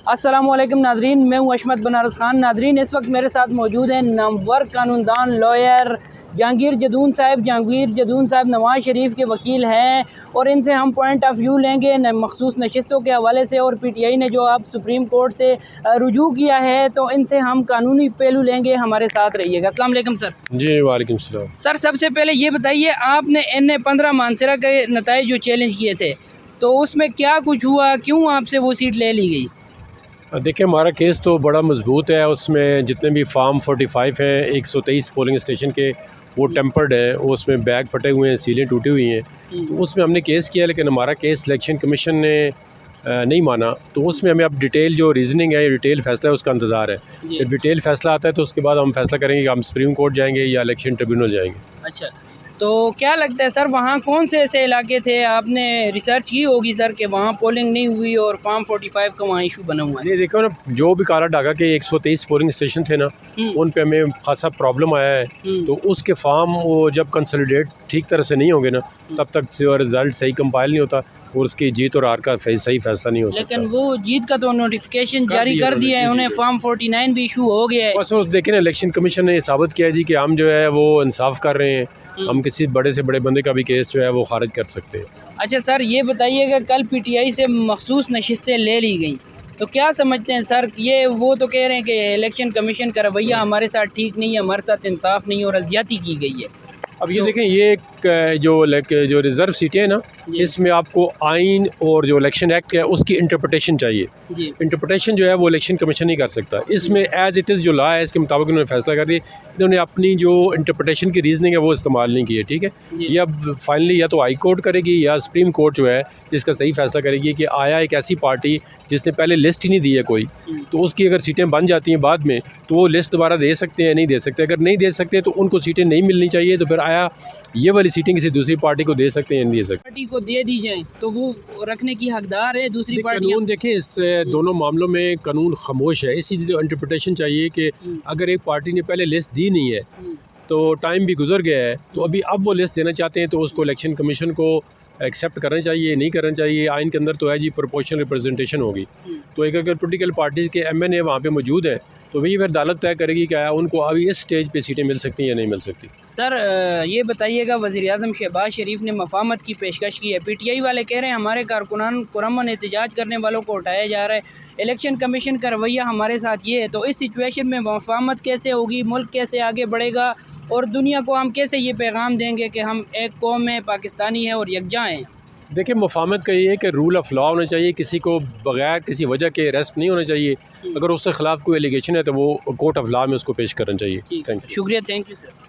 अस्सलामुअलैकुम नाजरीन, मैं हूँ अशमत बनारस खान। नाजरीन, इस वक्त मेरे साथ मौजूद हैं नामवर कानूनदान लॉयर जहांगीर जदून साहब। जहांगीर जदून साहब नवाज़ शरीफ के वकील हैं और इनसे हम पॉइंट ऑफ व्यू लेंगे मखसूस नशिस्तों के हवाले से, और PTI ने जो अब सुप्रीम कोर्ट से रुजू किया है तो इनसे हम कानूनी पहलू लेंगे। हमारे साथ रहिएगा। अस्सलाम वालेकुम सर। जी वालेकुम सलाम। सर, सबसे पहले ये बताइए, आपने NA-15 मानसरा के नताइज जो चैलेंज किए थे तो उसमें क्या कुछ हुआ, क्यों आपसे वो सीट ले ली गई? देखिए, हमारा केस तो बड़ा मजबूत है। उसमें जितने भी फार्म 45 हैं 123 पोलिंग स्टेशन के, वो टेम्पर्ड है, उसमें बैग फटे हुए हैं, सीलें टूटी हुई हैं। तो उसमें हमने केस किया, लेकिन हमारा केस इलेक्शन कमीशन ने नहीं माना। तो उसमें हमें अब डिटेल जो रीजनिंग है, डिटेल फैसला है, उसका इंतज़ार है। जब डिटेल फैसला आता है तो उसके बाद हम फैसला करेंगे कि हम सुप्रीम कोर्ट जाएंगे या इलेक्शन ट्रिब्यूनल जाएंगे। अच्छा, तो क्या लगता है सर, वहाँ कौन से ऐसे इलाके थे, आपने रिसर्च की होगी सर, कि वहाँ पोलिंग नहीं हुई और फार्म 45 का वहाँ इशू बना हुआ है? ये देखो ना, जो भी काला डागा के 123 पोलिंग स्टेशन थे ना, उन पे हमें खासा प्रॉब्लम आया है। तो उसके फार्म वो जब कंसोलिडेट ठीक तरह से नहीं होंगे ना, तब तक रिज़ल्ट सही कंपाइल नहीं होता और उसकी जीत और हार का सही फैसला नहीं हो सकता। लेकिन वो जीत का तो नोटिफिकेशन जारी कर दिया है, उन्हें फार्म 49 भी इशू हो गया है। बस देखें ना, इलेक्शन कमीशन ने साबित किया जी कि हम जो है वो इंसाफ कर रहे हैं। हम किसी बड़े से बड़े बंदे का भी केस जो है वो खारिज कर सकते हैं। अच्छा सर, ये बताइएगा, कल PTI से मखसूस नशिस्तें ले ली गई तो क्या समझते हैं सर? ये वो तो कह रहे हैं कि इलेक्शन कमीशन का रवैया हमारे साथ ठीक नहीं है, हमारे साथ इंसाफ नहीं और ज़्यादती की गई है। अब ये देखें, ये जो रिज़र्व सीटें हैं ना, इसमें आपको आइन और जो इलेक्शन एक्ट है उसकी इंटरप्रटेशन चाहिए। इंटरप्रटेशन जो है वो इलेक्शन कमीशन नहीं कर सकता। इसमें एज़ इट इज़ जो लॉ है इसके मुताबिक उन्होंने फैसला कर दिया। इन्होंने अपनी जो इंटरप्रटेशन की रीजनिंग है वो इस्तेमाल नहीं की है। ठीक है, ये अब फाइनली या तो हाई कोर्ट करेगी या सुप्रीम कोर्ट जो है जिसका सही फैसला करेगी कि आया एक ऐसी पार्टी जिसने पहले लिस्ट ही नहीं दी है कोई, तो उसकी अगर सीटें बन जाती हैं बाद में तो वो लिस्ट दोबारा दे सकते हैं, नहीं दे सकते। अगर नहीं दे सकते तो उनको सीटें नहीं मिलनी चाहिए, तो फिर आया ये वाली सीटें किसी दूसरी पार्टी को दे सकते हैं, नहीं दे सकते। पार्टी को दे दी जाए तो वो रखने की हकदार है दूसरी पार्टी। कानून देखें, इस दोनों मामलों में कानून खामोश है। इसीलिए तो इंटरप्रिटेशन चाहिए कि अगर एक पार्टी ने पहले लिस्ट दी नहीं है तो टाइम भी गुजर गया है, तो अभी अब वो लिस्ट देना चाहते हैं तो उसको इलेक्शन कमीशन को एक्सेप्ट करना चाहिए, नहीं करना चाहिए। आइन के अंदर तो है जी प्रोपोर्शनल रिप्रेजेंटेशन होगी। तो एक अगर पोलिटिकल पार्टीज़ के MNA वहाँ पे मौजूद है तो वही फिर अदालत तय करेगी क्या उनको अभी इस स्टेज पे सीटें मिल सकती हैं या नहीं मिल सकती। सर, ये बताइएगा, वज़ीर-ए-आज़म शहबाज शरीफ ने मफामत की पेशकश की है। PTI वाले कह रहे हैं हमारे कारकुनान पुरअमन एहतजाज करने वालों को उठाया जा रहा है, इलेक्शन कमीशन का रवैया हमारे साथ ये है। तो इस सिचुएशन में मफामत कैसे होगी, मुल्क कैसे आगे बढ़ेगा और दुनिया को हम कैसे ये पैगाम देंगे कि हम एक कौम है, पाकिस्तानी है और यकजा हैं? देखिए, मफाहमत का ये है कि रूल ऑफ लॉ होना चाहिए, किसी को बगैर किसी वजह के अरेस्ट नहीं होना चाहिए। अगर उसके ख़िलाफ़ कोई एलिगेशन है तो वो कोर्ट ऑफ लॉ में उसको पेश करना चाहिए। शुक्रिया, थैंक यू सर।